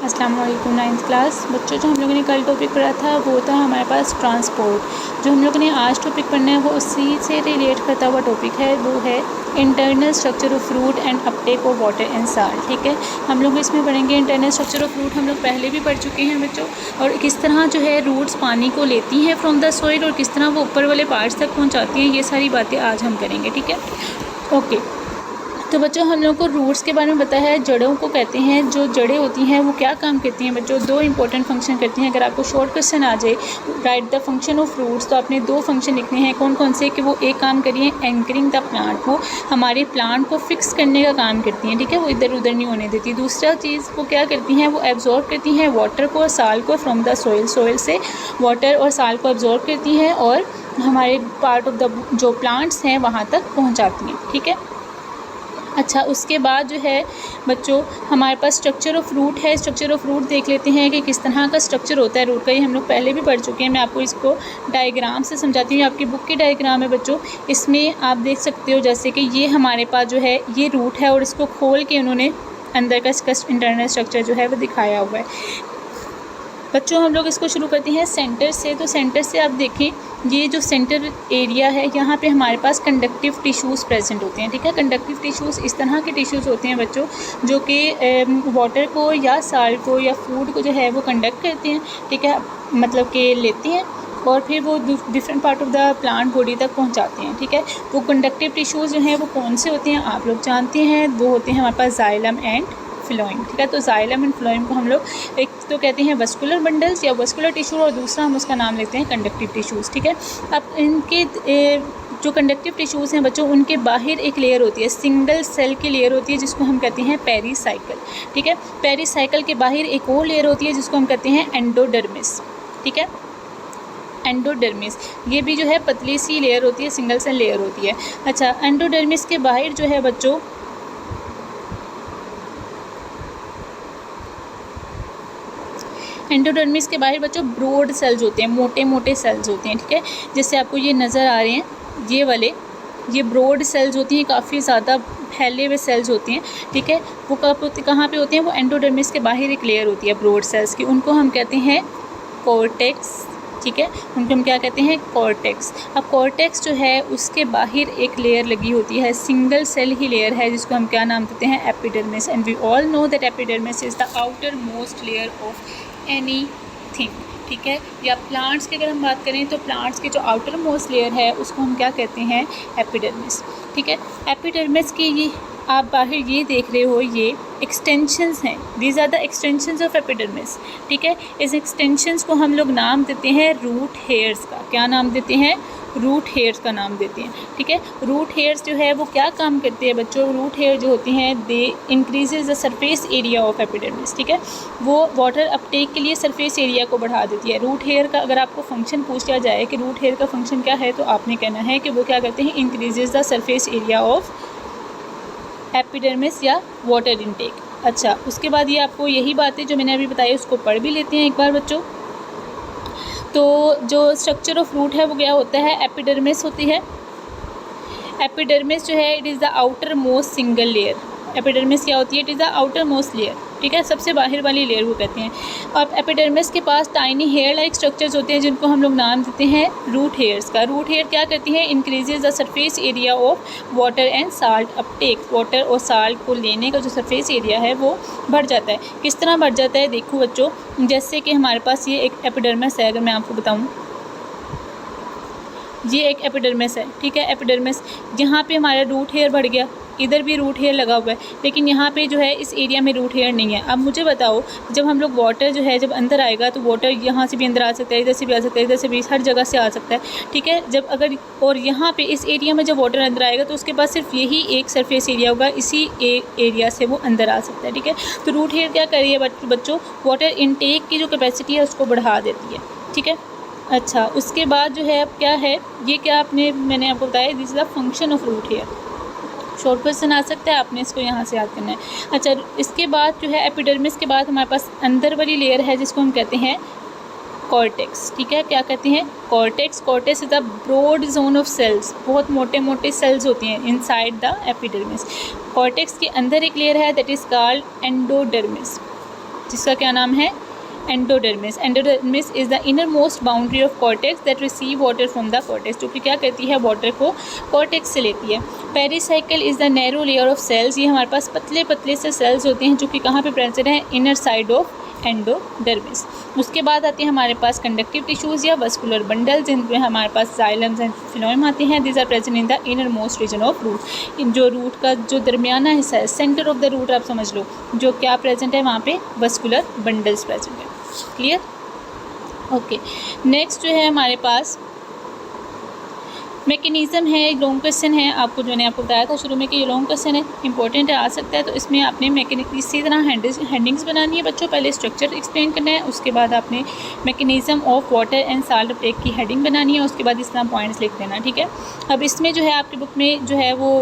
अस्सलाम वालेकुम। 9th class बच्चों, जो हम लोगों ने कल टॉपिक पढ़ा था वो था हमारे पास ट्रांसपोर्ट। जो हम लोगों ने आज टॉपिक पढ़ना है वो उसी से रिलेट करता हुआ टॉपिक है, वो है internal structure of fruit and Uptake of water and salt. ठीक है, हम लोग इसमें पढ़ेंगे इंटरनल स्ट्रक्चर ऑफ फ्रूट। हम लोग पहले भी पढ़ चुके हैं बच्चों, और किस तरह जो है रूट्स पानी को लेती हैं फ्रॉम द सॉइल और किस तरह वो ऊपर वाले पार्ट्स तक पहुँचाती हैं, ये सारी बातें आज हम करेंगे। ठीक है, ओके। तो बच्चों, हम लोग को रूट्स के बारे में पता है, जड़ों को कहते हैं। जो जड़ें होती हैं वो क्या काम करती हैं बच्चों? दो इंपॉर्टेंट फंक्शन करती हैं। अगर आपको शॉर्ट क्वेश्चन आ जाए write the function of roots, तो आपने दो फंक्शन लिखने हैं। कौन कौन से? कि वो एक काम करिए एंकरिंग द प्लांट, वो हमारे प्लांट को फिक्स करने का काम करती हैं। ठीक है, वो इधर उधर नहीं होने देती। दूसरा चीज़ वो क्या करती हैं, वो एब्जॉर्ब करती हैं वाटर को और साल्ट को फ्रॉम द सॉइल। सॉइल से वाटर और साल्ट को एब्जॉर्ब करती हैं और हमारे पार्ट ऑफ द जो प्लांट्स हैं वहाँ तक पहुँचाती हैं। ठीक है, अच्छा, उसके बाद जो है बच्चों हमारे पास स्ट्रक्चर ऑफ रूट है। स्ट्रक्चर ऑफ रूट देख लेते हैं कि किस तरह का स्ट्रक्चर होता है रूट का। ये हम लोग पहले भी पढ़ चुके हैं। मैं आपको इसको डायग्राम से समझाती हूँ। आपकी बुक की डायग्राम है बच्चों, इसमें आप देख सकते हो जैसे कि ये हमारे पास जो है ये रूट है और इसको खोल के उन्होंने अंदर का इसका इंटरनल स्ट्रक्चर जो है वो दिखाया हुआ है। बच्चों, हम लोग इसको शुरू करते हैं सेंटर से। तो सेंटर से आप देखें, ये जो सेंटर एरिया है यहाँ पे हमारे पास कंडक्टिव टिश्यूज़ प्रेजेंट होते हैं। ठीक है, कंडक्टिव टिश्यूज़ इस तरह के टिश्यूज़ होते हैं बच्चों, जो कि वाटर को या साल्ट को या फूड को जो है वो कंडक्ट करते हैं। ठीक है, मतलब कि लेते हैं और फिर वो different part of the plant body तक पहुँचाते हैं। ठीक है, वो कंडक्टिव टिश्यूज़ जो हैं वो कौन से होते हैं आप लोग जानते हैं, वो होते हैं हमारे पास जाइलम एंड फ्लोएम। ठीक है, तो जाइलम एंड फ्लोएम को हम लोग एक तो कहते हैं वस्कुलर बंडल्स या वस्कुलर टिश्यू, और दूसरा हम उसका नाम लेते हैं कंडक्टिव टिश्यूज़। ठीक है, अब इनके जो कंडक्टिव टिश्यूज़ हैं बच्चों, उनके बाहर एक लेयर होती है, सिंगल सेल की लेयर होती है जिसको हम कहते हैं पेरीसाइकल। ठीक है, पेरीसाइकल के बाहर एक और लेयर होती है जिसको हम कहते हैं एंडोडर्मिस। ठीक है, एंडोडर्मिस ये भी जो है पतली सी लेयर होती है, सिंगल सेल लेयर होती है। अच्छा, एंडोडर्मिस के बाहर जो है बच्चों एंडोडर्मिस के बाहर बच्चों ब्रॉड सेल्स होते हैं, मोटे मोटे सेल्स होते हैं। ठीक है, जैसे आपको ये नज़र आ रहे हैं, ये वाले ये ब्रॉड सेल्स होती हैं, काफ़ी ज़्यादा फैले हुए सेल्स होती हैं। ठीक है, वो कहाँ पे होती हैं? वो एंडोडर्मिस के बाहर एक लेयर होती है ब्रॉड सेल्स की, उनको हम कहते हैं कॉर्टेक्स। ठीक है, उनको हम क्या कहते हैं? कॉर्टेक्स। अब कॉर्टेक्स जो है उसके बाहर एक लेयर लगी होती है, सिंगल सेल ही लेयर है, जिसको हम क्या नाम देते हैं? Epidermis. And we all know that epidermis is the outermost layer of anything. ठीक है, या प्लांट्स की अगर हम बात करें तो प्लांट्स की जो आउटर मोस्ट लेयर है उसको हम क्या कहते हैं? एपिडर्मिस। ठीक है, एपिडर्मिस की ये आप बाहर ये देख रहे हो, ये एक्सटेंशंस हैं, these are the extensions of epidermis. ठीक है, इस एक्सटेंशंस को हम लोग नाम देते हैं रूट हेयर्स का। क्या नाम देते हैं? रूट हेयर्स का नाम देते हैं। ठीक है, रूट हेयर्स जो है वो क्या काम करते हैं बच्चों? रूट हेयर जो होती हैं they increases the surface area of epidermis. ठीक है, वो वाटर अपटेक के लिए सरफेस एरिया को बढ़ा देती है। रूट हेयर का अगर आपको फंक्शन पूछ लिया जाए कि रूट हेयर का फंक्शन क्या है, तो आपने कहना है कि वो क्या करते हैं? Increases the surface area of epidermis या वाटर इनटेक। अच्छा, उसके बाद ये आपको यही बातें जो मैंने अभी बताई उसको पढ़ भी लेते हैं एक बार बच्चों। तो जो स्ट्रक्चर ऑफ रूट है वो क्या होता है? एपिडर्मिस होती है। एपिडर्मिस जो है it is the outer most single layer. Epidermis क्या होती है? It is the outermost layer. ठीक है, सबसे बाहर वाली लेयर को कहते हैं। अब एपिडर्मिस के पास टाइनी हेयर लाइक स्ट्रक्चर्स होते हैं जिनको हम लोग नाम देते हैं रूट हेयर्स का। रूट हेयर क्या करती हैं? Increases the surface area of water and salt Uptake. Water और साल्ट को लेने का जो सरफेस एरिया है वो बढ़ जाता है। किस तरह बढ़ जाता है? देखो बच्चों, जैसे कि हमारे पास ये एक एपिडर्मिस है, अगर मैं आपको बताऊँ, ये एक एपिडर्मिस है। ठीक है, एपिडर्मिस यहाँ पे हमारा रूट हेयर बढ़ गया, इधर भी रूट हेयर लगा हुआ है, लेकिन यहाँ पे जो है इस एरिया में रूट हेयर नहीं है। अब मुझे बताओ, जब हम लोग वाटर जो है जब अंदर आएगा तो वाटर यहाँ से भी अंदर आ सकता है, इधर से भी आ सकता है, इधर से भी, हर जगह से आ सकता है। ठीक है, जब अगर और यहाँ पे इस एरिया में जब वाटर अंदर आएगा तो उसके पास सिर्फ यही एक सरफेस एरिया होगा, इसी एरिया से वो अंदर आ सकता है। ठीक है, तो रूट हेयर क्या कर रही है बच्चों? वाटर इनटेक की जो कैपेसिटी है उसको बढ़ा देती है। ठीक है, अच्छा, उसके बाद जो है अब क्या है, ये क्या मैंने आपको बताया, this is the function of root hair. Short question आ सकता है, आपने इसको यहाँ से याद करना है। अच्छा, इसके बाद जो है एपिडर्मिस के बाद हमारे पास अंदर वाली लेयर है जिसको हम कहते हैं कॉर्टेक्स। ठीक है, क्या कहते हैं? Cortex. Cortex is the broad zone of cells, बहुत मोटे मोटे सेल्स होती हैं इनसाइड द एपिडर्मिस। कॉर्टेक्स के अंदर एक लेयर है दैट इज़ कॉल्ड एंडोडर्मिस। जिसका क्या नाम है, endodermis. Endodermis is the inner most boundary of cortex that receive water from the cortex, जो कि क्या करती है, वाटर को कॉर्टेक्स से लेती है। Pericycle is the narrow layer of cells, ये हमारे पास पतले पतले से सेल्स होते हैं जो कि कहाँ पे प्रेजेंट है, इनर साइड ऑफ एंडोडर्मिस। उसके बाद आते हैं हमारे पास कंडक्टिव टिश्यूज़ या वस्कुलर बंडल, जिनमें हमारे पास जाइलम्स एंड फिलोएम आते हैं। These are present in the inner most region of root, जो रूट का जो दरमियाना हिस्सा है, सेंटर ऑफ द रूट आप समझ लो, जो क्या प्रेजेंट है वहाँ पे वस्कुलर बंडल्स प्रेजेंट है। Clear, okay. नेक्स्ट जो है हमारे पास मैकेनिज़्म है, एक लॉन्ग क्वेश्चन है, आपको जो मैंने आपको बताया था शुरू में कि ये लॉन्ग क्वेश्चन है, इंपॉर्टेंट है, आ सकता है। तो इसमें आपने इसी तरह हेडिंग्स बनानी है बच्चों, पहले स्ट्रक्चर एक्सप्लेन करना है, उसके बाद आपने mechanism of water and salt Uptake की हेडिंग बनानी है, उसके बाद इस तरह पॉइंट्स लिख देना, ठीक है। अब इसमें जो है आपकी बुक में जो है वो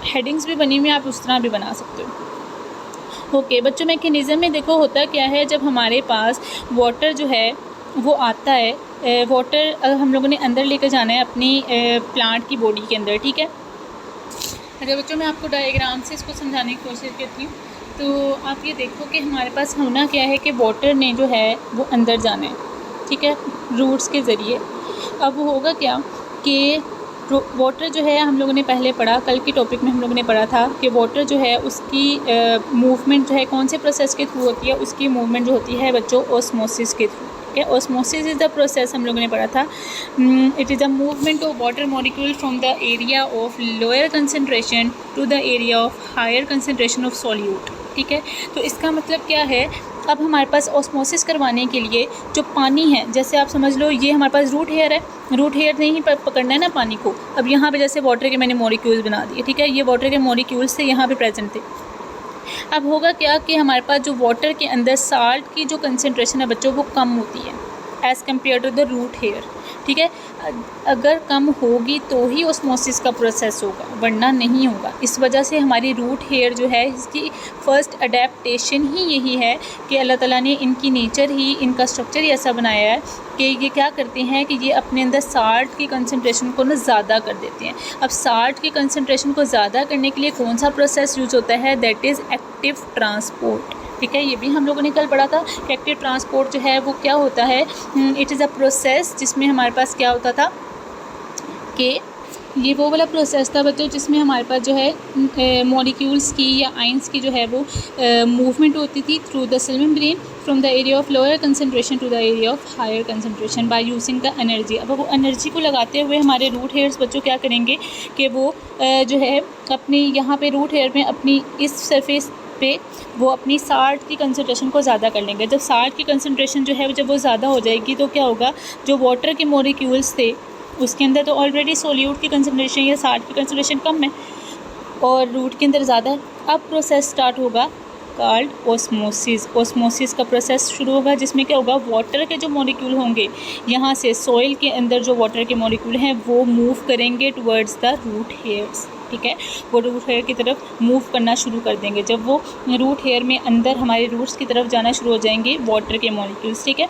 हेडिंग्स भी बनी हुई है, आप उस तरह भी बना सकते हो। ओके बच्चों, मैकेनिज़्म में देखो होता क्या है, जब हमारे पास वाटर जो है वो आता है, वाटर हम लोगों ने अंदर लेकर जाना है अपनी प्लांट की बॉडी के अंदर, ठीक है। अगर बच्चों मैं आपको डायग्राम से इसको समझाने की कोशिश करती हूँ, तो आप ये देखो कि हमारे पास होना क्या है कि वाटर ने जो है वो अंदर जाना है, ठीक है, रूट्स के ज़रिए। अब वो होगा क्या कि वाटर जो है हम लोगों ने पहले पढ़ा, कल के टॉपिक में हम लोगों ने पढ़ा था कि वाटर जो है उसकी मूवमेंट जो है कौन से प्रोसेस के थ्रू होती है, उसकी मूवमेंट जो होती है बच्चों ऑस्मोसिस के through. Osmosis is the process हम लोगों ने पढ़ा था, it is the movement of water molecule from the area of lower concentration to the area of higher concentration of solute, ठीक है। तो इसका मतलब क्या है, अब हमारे पास ऑस्मोसिस करवाने के लिए जो पानी है, जैसे आप समझ लो ये हमारे पास रूट हेयर है, रूट हेयर ने ही पकड़ना है ना पानी को। अब यहाँ पे जैसे वाटर के मैंने मॉलिक्यूल्स बना दिए, ठीक है, ये वाटर के मॉलिक्यूल्स थे यहाँ पे प्रेजेंट थे। अब होगा क्या कि हमारे पास जो वाटर के अंदर साल्ट की जो कंसनट्रेशन है बच्चों वो कम होती है as compare to the root hair, ठीक है। अगर कम होगी तो ही ऑस्मोसिस का प्रोसेस होगा, वरना नहीं होगा। इस वजह से हमारी रूट हेयर जो है इसकी फ़र्स्ट अडेप्टेशन ही यही है कि अल्लाह ताला ने इनकी नेचर ही, इनका स्ट्रक्चर ही ऐसा बनाया है कि ये क्या करते हैं कि ये अपने अंदर साल्ट की कंसनट्रेशन को ना ज़्यादा कर देते हैं। अब साल्ट की कंसनट्रेशन को ज़्यादा करने के लिए कौन सा प्रोसेस यूज़ होता है, दैट इज़ एक्टिव ट्रांसपोर्ट, ठीक है। ये भी हम लोगों ने कल पढ़ा था कि एक्टिव ट्रांसपोर्ट जो है वो क्या होता है, इट इज़ अ प्रोसेस जिसमें हमारे पास क्या होता था कि ये वो वाला प्रोसेस था बच्चों जिसमें हमारे पास जो है मॉलिक्यूल्स की या आइंस की जो है वो मूवमेंट होती थी through the cell membrane from the area of lower concentration to the area of higher concentration by using the energy. अब वो एनर्जी को लगाते हुए हमारे रूट हेयर्स बच्चों क्या करेंगे कि वो जो है अपनी यहाँ पे रूट हेयर में अपनी इस सरफेस पे वो अपनी साल्ट की कंसनट्रेशन को ज़्यादा कर लेंगे। जब साल्ट की कंसनट्रेशन जो है जब वो ज़्यादा हो जाएगी तो क्या होगा, जो वाटर के मॉलिक्यूल्स थे उसके अंदर तो ऑलरेडी सोल्यूट की कंसनट्रेशन या साल्ट की कंसनट्रेशन कम है और रूट के अंदर ज़्यादा है। अब प्रोसेस स्टार्ट होगा कॉल्ड ऑस्मोसिस। ऑस्मोसिस का प्रोसेस शुरू होगा जिसमें क्या होगा, वाटर के जो मॉलिक्यूल होंगे यहाँ से सॉइल के अंदर जो वाटर के मॉलिक्यूल हैं वो मूव करेंगे टुवर्ड्स द रूट हेयर्स, ठीक है। वो रूट हेयर की तरफ मूव करना शुरू कर देंगे। जब वो रूट हेयर में अंदर हमारे रूट्स की तरफ जाना शुरू हो जाएंगे वाटर के मॉलिक्यूल्स, ठीक है,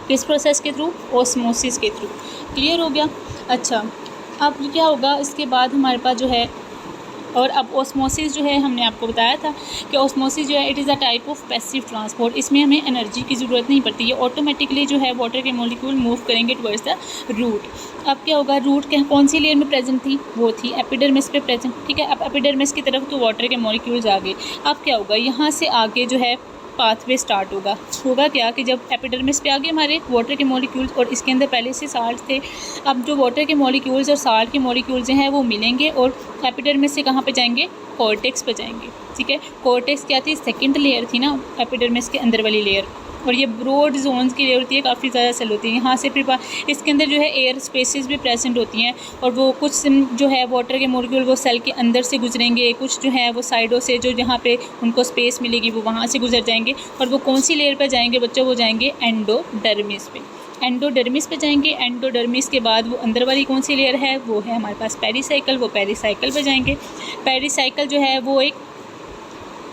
किस प्रोसेस के थ्रू, ऑस्मोसिस के थ्रू। क्लियर हो गया। अच्छा, अब क्या होगा इसके बाद हमारे पास जो है, और अब ऑस्मोसिस जो है हमने आपको बताया था कि ऑस्मोसिस जो है it is a type of passive transport. इसमें हमें एनर्जी की ज़रूरत नहीं पड़ती, ये ऑटोमेटिकली जो है वाटर के मॉलिक्यूल मूव करेंगे टुवर्ड्स द रूट। अब क्या होगा, रूट के कौन सी लेयर में प्रेजेंट थी, वो थी एपिडर्मिस पे प्रेजेंट, ठीक है। अब एपिडर्मिस की तरफ तो वाटर के मॉलिक्यूल्स आ गए। अब क्या होगा, यहाँ से आगे जो है पाथवे स्टार्ट होगा क्या कि जब एपिडर्मिस पे आ गए हमारे वाटर के मॉलिक्यूल्स और इसके अंदर पहले से साल्ट थे, अब जो वाटर के मॉलिक्यूल्स और साल्ट के मॉलिक्यूल्स हैं वो मिलेंगे और एपिडर्मिस से कहाँ पे जाएंगे, कॉर्टेक्स पे जाएंगे, ठीक है। कॉर्टेक्स क्या थी, सेकंड लेयर थी ना एपिडर्मिस के अंदर वाली लेयर, और ये ब्रॉड जोन्स की लेयर होती है, काफ़ी ज़्यादा सेल होती है। यहाँ से फिर इसके अंदर जो है एयर स्पेसेस भी प्रेजेंट होती हैं और वो कुछ जो है वाटर के मॉलिक्यूल वो सेल के अंदर से गुजरेंगे, कुछ जो है वो साइडों से जो जहाँ पे उनको स्पेस मिलेगी वो वहाँ से गुजर जाएंगे। और वो कौन सी लेयर पर जाएंगे बच्चों, वो जाएंगे एंडोडर्मिस पे, एंडोडर्मिस पे जाएंगे। एंडोडर्मिस के बाद वो अंदर वाली कौन सी लेयर है, वो है हमारे पास पेरिसाइकिल, वो पेरिसाइकिल पे जाएंगे। पेरिसाइकिल जो है वो एक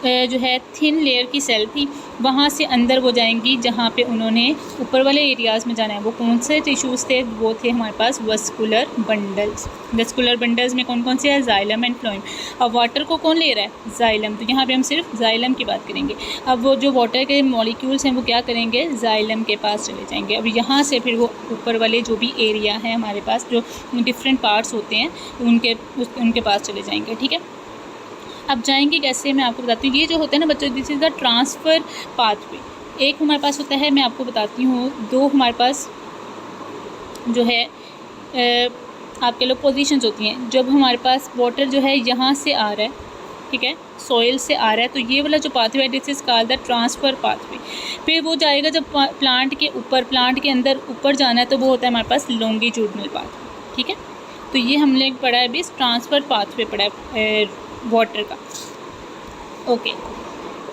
जो है थिन लेयर की सेल थी, वहाँ से अंदर वो जाएंगी जहाँ पे उन्होंने ऊपर वाले एरियाज़ में जाना है। वो कौन से टिश्यूज़ थे? वो थे हमारे पास वस्कुलर बंडल्स। वस्कुलर बंडल्स में कौन कौन से है? Xylem and phloem. अब वाटर को कौन ले रहा है? जाइलम। तो यहाँ पे हम सिर्फ जाइलम की बात करेंगे। अब वो जो वाटर के मॉलिक्यूल्स हैं वो क्या करेंगे? जाइलम के पास चले जाएंगे। अब यहाँ से फिर वो ऊपर वाले जो भी एरिया है हमारे पास, जो डिफरेंट पार्ट्स होते हैं, उनके पास चले जाएंगे। ठीक है, अब जाएंगे कैसे मैं आपको बताती हूँ। ये जो होता है ना बच्चों, this is the transfer pathway. एक हमारे पास होता है, मैं आपको बताती हूँ, दो हमारे पास जो है आप कह लो पोजीशंस होती हैं। जब हमारे पास वाटर जो है यहाँ से आ रहा है, ठीक है, सॉइल से आ रहा है, तो ये वाला जो पाथवे है this is called the transfer pathway. फिर वो जाएगा जब प्लांट के ऊपर, प्लांट के अंदर ऊपर जाना है, तो वो होता है हमारे पास लॉन्गिट्यूडनल पाथवे। ठीक है, तो ये हमने पढ़ा है अभी, ट्रांसफ़र पाथवे पढ़ा है वाटर का। ओके,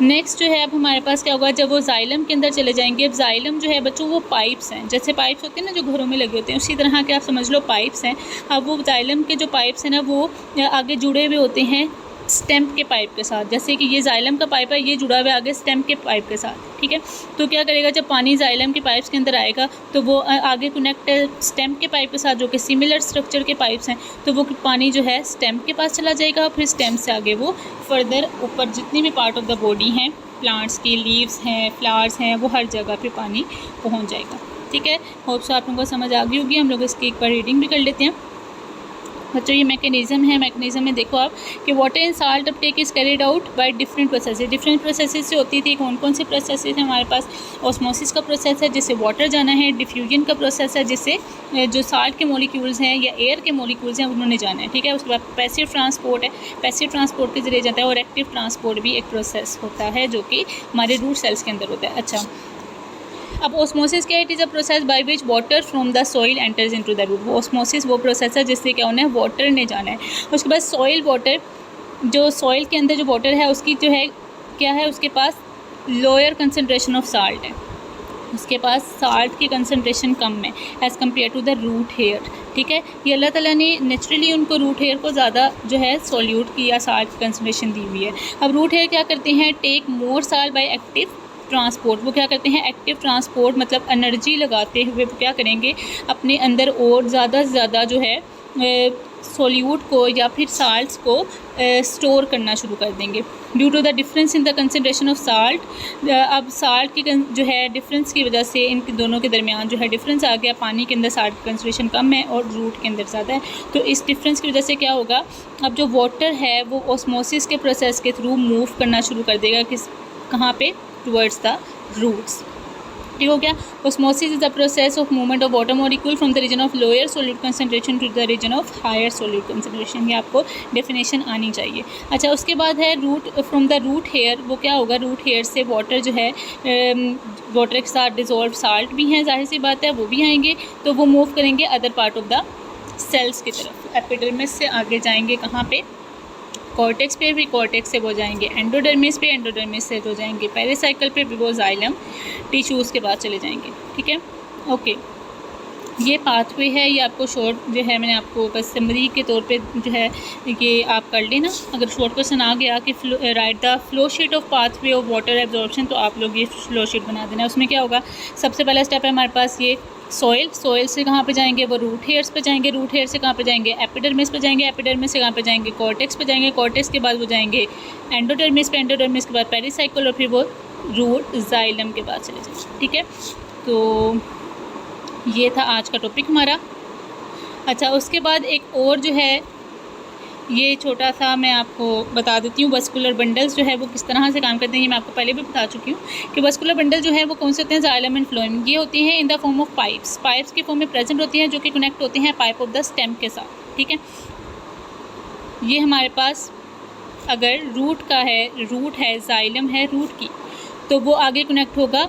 नेक्स्ट जो है अब हमारे पास क्या होगा? जब वो जाइलम के अंदर चले जाएंगे। अब जाइलम जो है बच्चों वो पाइप्स हैं, जैसे पाइप्स होते हैं ना जो घरों में लगे होते हैं, उसी तरह के आप समझ लो पाइप्स हैं। अब वो जाइलम के जो पाइप्स हैं ना वो आगे जुड़े हुए होते हैं स्टेम्प के पाइप के साथ। जैसे कि ये जाइलम का पाइप है, ये जुड़ा हुआ है आगे स्टेम्प के पाइप के साथ। ठीक है, तो क्या करेगा? जब पानी जाइलम के पाइप्स के अंदर आएगा तो वो आगे कनेक्ट है स्टेम्प के पाइप के साथ, जो कि सिमिलर स्ट्रक्चर के पाइप्स हैं। तो वो पानी जो है स्टेम्प के पास चला जाएगा, फिर स्टेम्प से आगे वो फर्दर ऊपर जितनी भी पार्ट ऑफ द बॉडी हैं, प्लांट्स की लीव्स हैं, फ्लावर्स हैं, वो हर जगह पे पानी पहुँच जाएगा। ठीक है, होप सो आप लोगों को समझ आ गई होगी। हम लोग इसकी एक बार रीडिंग भी कर लेते हैं बच्चों। ये मैकेनिज़्म है। मैकेनिज़्म में देखो आप कि water and salt Uptake is carried out by different processes. Different processes से होती थी। कौन कौन से प्रोसेसेस हैं हमारे पास? ऑस्मोसिस का प्रोसेस है, जिससे वाटर जाना है। डिफ्यूजन का प्रोसेस है, जिससे जो साल्ट के मॉलिक्यूल्स हैं या एयर के मॉलिक्यूल्स हैं उन्होंने जाना है। ठीक है, उसके बाद पैसिव ट्रांसपोर्ट है, पैसिव ट्रांसपोर्ट के जरिए जाता है। और एक्टिव ट्रांसपोर्ट भी एक प्रोसेस होता है जो कि हमारे रूट सेल्स के अंदर होता है। अच्छा, अब ऑस्मोसिस क्या है? It is a process by which water from the soil enters into the root. वो ऑस्मोसिस वो प्रोसेस है जिससे क्या होना है? वाटर ने जाना है। उसके बाद सॉइल वाटर, जो सॉइल के अंदर जो वाटर है उसकी जो है क्या है? उसके पास लोअर कंसनट्रेशन ऑफ साल्ट है, उसके पास साल्ट की कंसनट्रेशन कम है as compare to the root hair. ठीक है, ये अल्लाह ताला ने नेचुरली उनको रूट हेयर को ज़्यादा जो है सॉल्यूट की या साल्ट की कंसनट्रेशन दी हुई है। अब रूट हेयर क्या करते हैं? Take more salt by active transport. वो क्या करते हैं? एक्टिव ट्रांसपोर्ट, मतलब एनर्जी लगाते हुए वो क्या करेंगे? अपने अंदर और ज़्यादा से ज़्यादा जो है सॉल्यूट को या फिर साल्ट्स को स्टोर करना शुरू कर देंगे। Due to the difference in the concentration of salt, अब साल्ट की जो है डिफरेंस की वजह से इन दोनों के दरमियान जो है डिफरेंस आ गया। पानी के अंदर साल्ट की कंसनट्रेशन कम है और रूट के अंदर ज़्यादा है। तो इस डिफरेंस की वजह से क्या होगा? अब जो वाटर है वो ऑस्मोसिस के प्रोसेस के थ्रू मूव करना शुरू कर देगा। कहाँ पे? Towards the roots. ठीक हो गया? Osmosis is the process of movement of water molecule from the region of lower solute concentration to the region of higher solute concentration. ये आपको डेफिनेशन आनी चाहिए। अच्छा, उसके बाद है root, from the root hair. वो क्या होगा? रूट हेयर से वाटर जो है वाटर के साथ डिजोल्व साल्ट भी हैं, जाहिर सी बात है, वो भी आएंगे। तो वो मूव करेंगे other part of the cells की तरफ। एपिडर्मिस से आगे जाएंगे कहाँ पे? कॉर्टेक्स पे, भी कॉर्टेक्स से वो जाएंगे एंडोडर्मिस पे, एंडोडर्मिस से वो जाएंगे पेरिसाइकिल पे, भी वो जाइलम टिश्यूज़ के बाद चले जाएंगे। ठीक है, ओके, ये पाथवे है। ये आपको शॉर्ट जो है मैंने आपको बस समरी के तौर पे जो है ये आप कर लेना। अगर शॉर्ट क्वेश्चन आ गया कि right the flow sheet of pathway of water absorption, तो आप लोग ये फ्लो शीट बना देना। उसमें क्या होगा? सबसे पहला स्टेप है हमारे पास ये सॉइल। सॉइल से कहाँ पे जाएंगे? वो रूट हेयर्स पे जाएंगे। रूट हेयर से कहाँ पे जाएंगे? एपिडर्मिस पे जाएंगे। एपिडर्मिस से कहाँ पे जाएंगे? कॉर्टेक्स पे जाएंगे। कॉर्टेक्स के बाद वो जाएंगे एंडोडर्मिस पे। एंडोडर्मिस के बाद पेरिसाइकिल और फिर वो रूट जाइलम के बाद चले जाएंगे। ठीक है, तो ये था आज का टॉपिक हमारा। अच्छा, उसके बाद एक और जो है ये छोटा सा मैं आपको बता देती हूँ, वस्कुलर बंडल्स जो है वो किस तरह से काम करते हैं। ये मैं आपको पहले भी बता चुकी हूँ कि वस्कुलर बंडल जो है वो कौन से होते हैं? Xylem and phloem. ये होती हैं in the form of pipes. Pipes के फॉर्म में प्रेजेंट होती हैं जो कि कनेक्ट होते हैं पाइप ऑफ द स्टेम के साथ। ठीक है, ये हमारे पास अगर रूट का है, रूट है, जाइलम है रूट की, तो वो आगे कनेक्ट होगा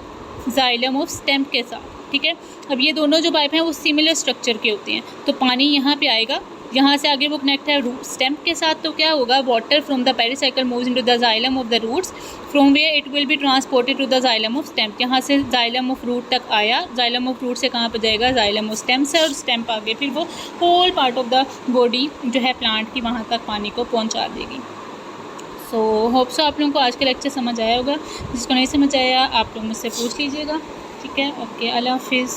जाइलम ऑफ स्टेम के साथ। ठीक है, अब ये दोनों जो पाइप हैं वो सिमिलर स्ट्रक्चर के होते हैं। तो पानी यहाँ पे आएगा, यहाँ से आगे वो कनेक्ट है रूट स्टेम के साथ। तो क्या होगा? Water from the pericycle moves into the xylem of the roots from where it will be transported to the xylem of stem. यहाँ से जाइलम ऑफ रूट तक आया, जाइलम ऑफ रूट से कहाँ पे जाएगा? जाइलम ऑफ स्टेम से, और स्टेम पे आगे फिर वो whole part of the body जो है प्लांट की वहाँ तक पानी को पहुँचा देगी। सो होप सो आप लोगों को आज का लेक्चर समझ आया होगा। जिसको नहीं समझ आया आप लोग मुझसे पूछ लीजिएगा। ठीक है, ओके, अल्लाह हाफिज़।